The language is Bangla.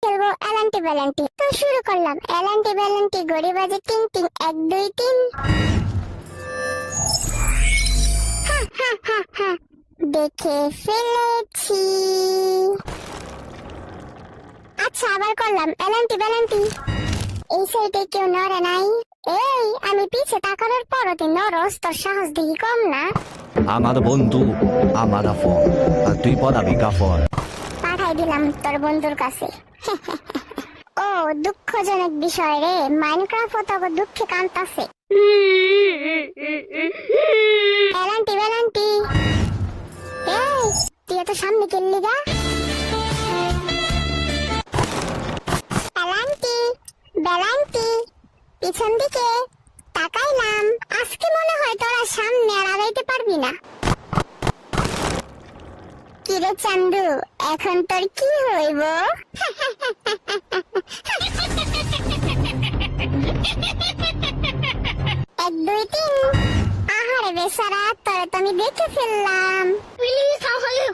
খেলবো এলান্টি বেলান্টি। তো শুরু করলাম এলান্টি বেলান্টি, গড়ি বাজে টিং টিং, 1 2 3। দেখে ফেলেছি। আচ্ছা আবার করলাম এলান্টি বেলান্টি। এই সাইডে কেউ নড়ে নাই। এই আমি পিছে তাকানোর পরও তুই নরস, তোর সাহস দেখি কম না। আমার বন্ধু আমার ফোন, আর তুই পড়াবি কাফন। পাঠাই দিলাম তোর বন্ধুর কাছে। ও দুঃখজনক বিষয় রে, মাইনক্রাফট তবে দুঃখে কান্তাছে। এলান্টি বেলান্টি, এই তুই এত সামনে খেললি গা? এলান্টি বেলান্টি, পিছন দিকে তাকাইলাম। আজকে মনে হয় তোরা সামনে আর আগাইতে পারবি না। কিরে চান্দু, এখন তোর কি হইব? 1 2 3। আহারে বেচারা, তোরে তো আমি দেখে ফেললাম। প্লিজ আমাকে